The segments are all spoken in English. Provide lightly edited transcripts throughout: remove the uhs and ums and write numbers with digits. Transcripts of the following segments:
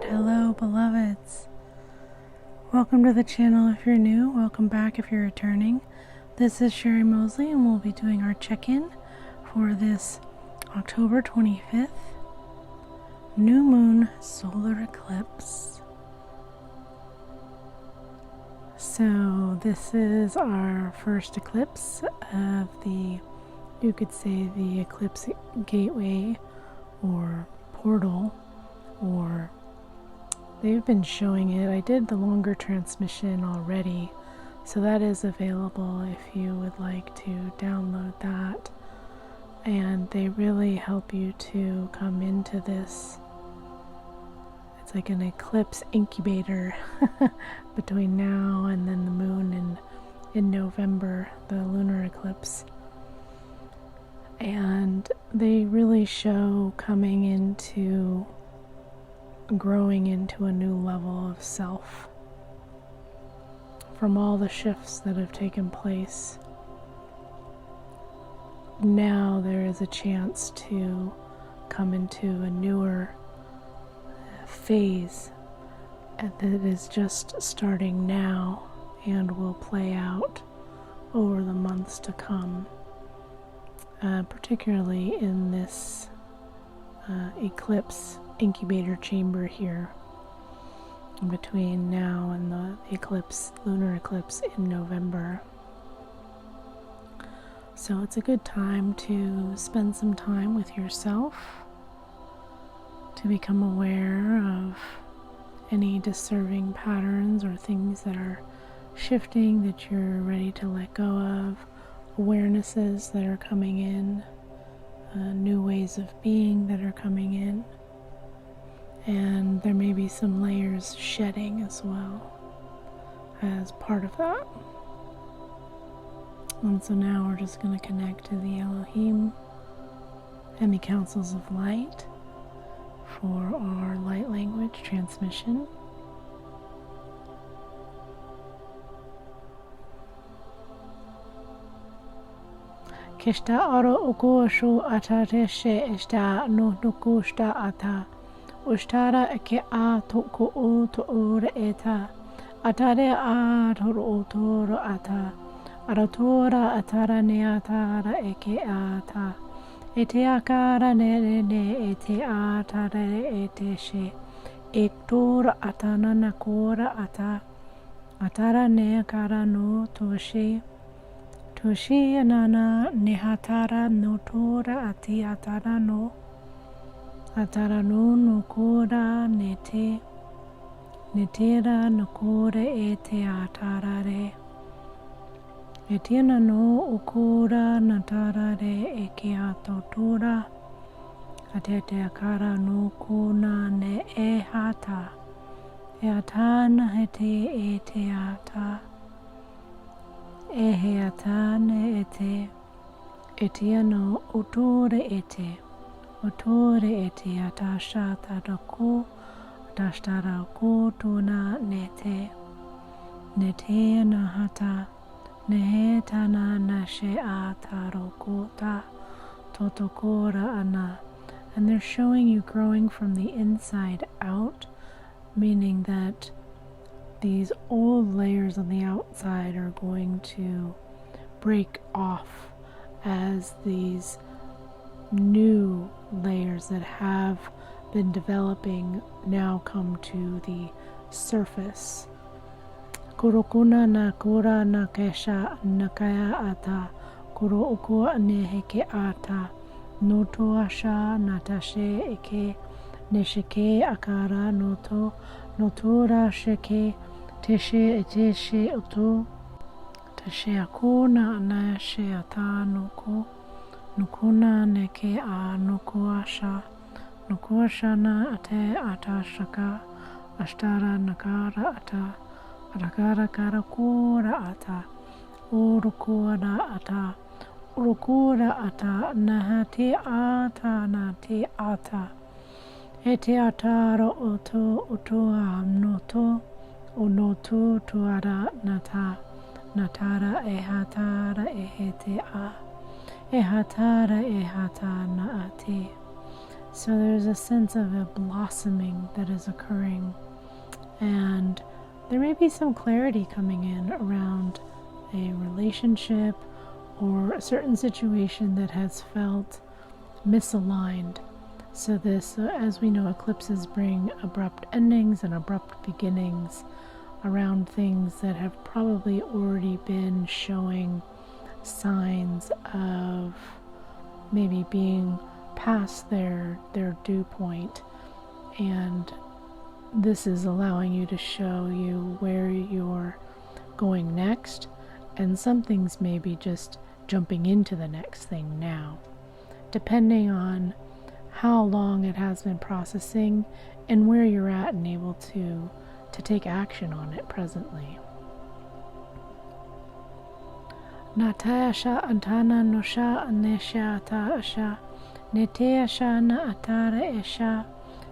Alright, hello beloveds. Welcome to the channel if you're new, welcome back if you're returning. This is Sherry Mosley and we'll be doing our check-in for this October 25th new moon solar eclipse. So this is our first eclipse of the, you could say, the eclipse gateway or portal, or they've been showing it. I did the longer transmission already, so that is available if you would like to download that. And they really help you to come into this. It's like an eclipse incubator between now and then the moon in November, the lunar eclipse. And they really show coming into, growing into a new level of self from all the shifts that have taken place. Now there is a chance to come into a newer phase that is just starting now and will play out over the months to come, particularly in this eclipse incubator chamber here between now and the eclipse, lunar eclipse in November. So it's a good time to spend some time with yourself, to become aware of any disturbing patterns or things that are shifting that you're ready to let go of, awarenesses that are coming in, new ways of being that are coming in. And there may be some layers shedding as well as part of that. And so now we're just going to connect to the Elohim and the councils of light for our light language transmission. Kishta aro okosho atareshe esta no nukushta ata. Ushtara eke a toko o to ora eta. Atare a toro otoro ata. Aratora atara ne atara eke ata. Ete akara ne ne ete atare ete she. Ektora atana nakora ata. Atara ne akara no toshe. Toshe anana nehatara no tora ati atara no. Atara no no kora nete. Netera no kore ete atara re. Etiana no okora natara re eke atotura. Atete akara no kona ne e hata. E atana hete ete ata. Ehe atane ete. Etiano otore ete. Otore ete atasha tadako. Atashtara ko tuna nete. Nete na hata. Nehetana nashe atarokota. Totokora ana. And they're showing you growing from the inside out, meaning that these old layers on the outside are going to break off as these new layers that have been developing now come to the surface. Kurokuna na kura na kesha nakaya ata. Kuro uko neheke ata. Noto asha natashe eke. Neshike akara noto. Notora sheke. Teshe eteshe oto. Teshe akuna anashe ata noko. Nukuna neke a noko asha. Noko asha na ate ata shaka. Ashtara nakara ata. Arakara kara kora ata. Urukora ata. Urukora ata. Nahate ata nate ata. Ete atara oto otoa noto. Onoto tuara nata. Natara ehatara ehete a. Ehatara ehata naate. So there's a sense of a blossoming that is occurring, and there may be some clarity coming in around a relationship or a certain situation that has felt misaligned. So this, as we know, eclipses bring abrupt endings and abrupt beginnings around things that have probably already been showing signs of maybe being past their due point, and this is allowing you to show you where you're going next, and some things maybe just jumping into the next thing now, depending on how long it has been processing and where you're at and able to take action on it presently. Natasha antana nosha anesha ata asha netea shana atara esha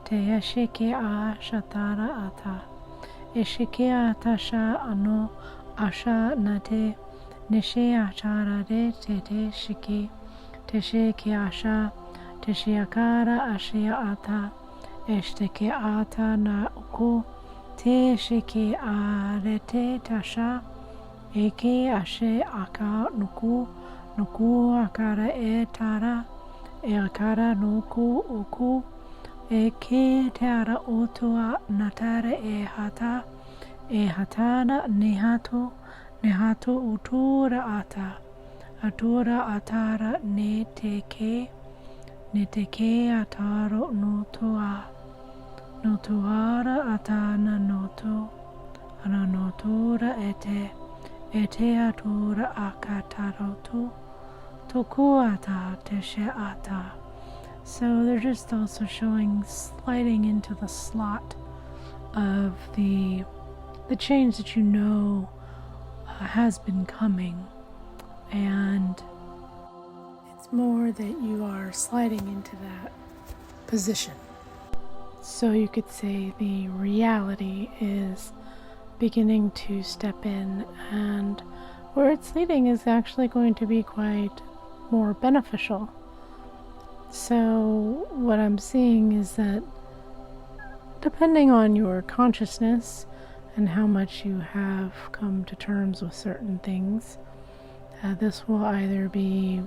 teya sheke a shatara ata eshike atasha ano asha nate neshe achara de tete shike teshe ke asha teshe akara ashya ata eshteke ata na uko te shike arete tasha eke ashe aka nuku akara e tara e akara nuku uku eke tara otua natara e hatana nehato utura atara neteke ataro notuara atana notu ananotura ete atura akatarotu tokuata tesheata. So they're just also showing sliding into the slot of the change that you know has been coming, and it's more that you are sliding into that position. So you could say the reality is beginning to step in, and where it's leading is actually going to be quite more beneficial. So what I'm seeing is that depending on your consciousness and how much you have come to terms with certain things, this will either be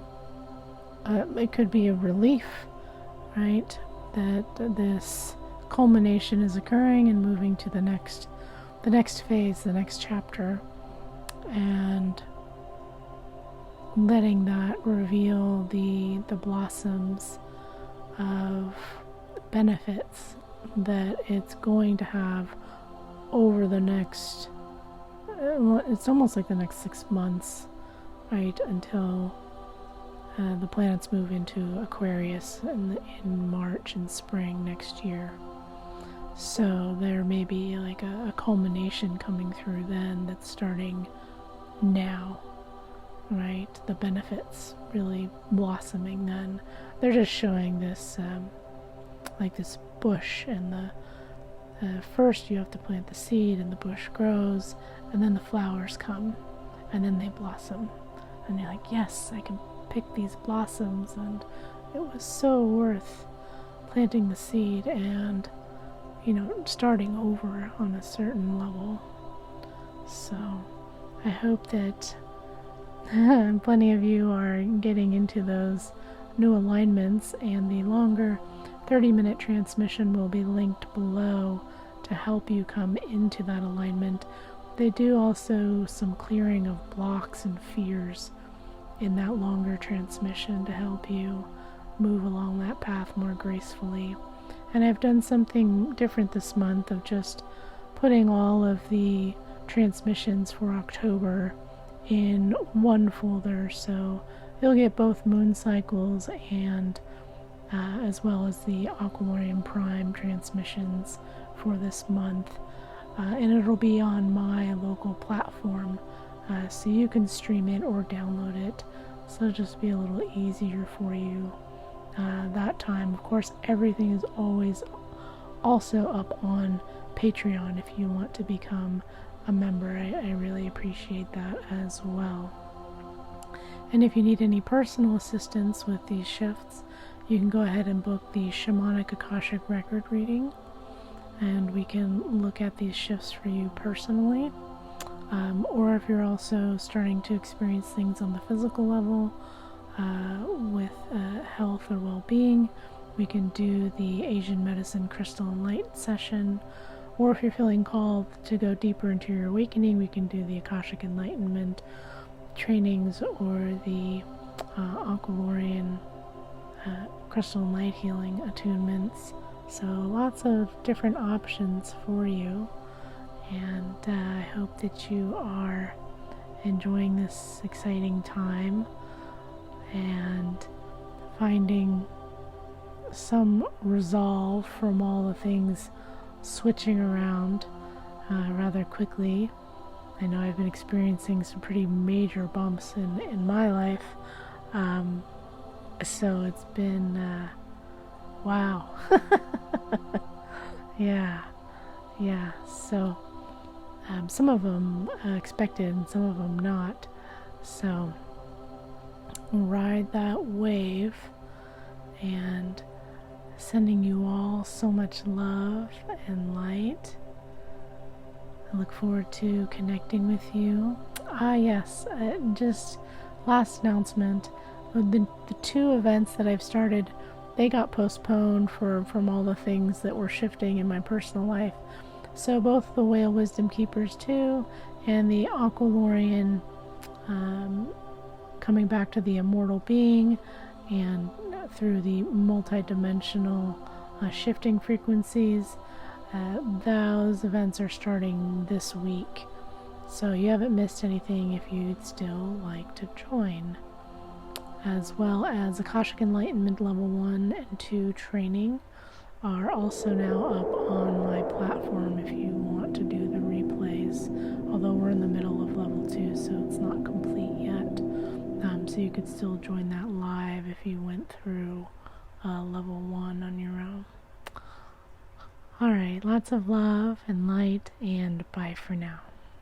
it could be a relief, right, that this culmination is occurring and moving to the next phase, the next chapter, and letting that reveal the blossoms of benefits that it's going to have over the next, it's almost like the next 6 months, right, until the planets move into Aquarius in March and spring next year. So there may be like a culmination coming through then that's starting now, right? The benefits really blossoming then. They're just showing this like this bush, and first you have to plant the seed and the bush grows, and then the flowers come and then they blossom, and you're like, yes, I can pick these blossoms, and it was so worth planting the seed and starting over on a certain level. So I hope that plenty of you are getting into those new alignments, and the longer 30-minute transmission will be linked below to help you come into that alignment. They do also some clearing of blocks and fears in that longer transmission to help you move along that path more gracefully. And I've done something different this month of just putting all of the transmissions for October in one folder, so you'll get both moon cycles and as well as the Aqualorian Prime transmissions for this month, and it'll be on my local platform, so you can stream it or download it, so it'll just be a little easier for you that time. Of course, everything is always also up on Patreon if you want to become a member. I really appreciate that as well. And if you need any personal assistance with these shifts, you can go ahead and book the Shamanic Akashic Record reading, and we can look at these shifts for you personally. Or if you're also starting to experience things on the physical level with health or well-being, we can do the Asian Medicine Crystalline Light session. Or if you're feeling called to go deeper into your awakening, we can do the Akashic Enlightenment trainings or the Aqualorian Crystalline Light Healing Attunements. So lots of different options for you. And I hope that you are enjoying this exciting time and finding some resolve from all the things switching around rather quickly. I know I've been experiencing some pretty major bumps in my life, so it's been wow. yeah, so some of them expected and some of them not, so ride that wave, and sending you all so much love and light. I look forward to connecting with you. Yes, just last announcement, the two events that I've started, they got postponed from all the things that were shifting in my personal life. So both the Whale Wisdom Keepers 2 and the Aqualorian coming back to the immortal being and through the multi-dimensional shifting frequencies, those events are starting this week. So you haven't missed anything if you'd still like to join. As well as Akashic Enlightenment Level 1 and 2 training are also now up on my platform if you want to do the replays, although we're in the middle of Level 2, so it's not complete yet. So you could still join that live if you went through Level 1 on your own. Alright, lots of love and light, and bye for now.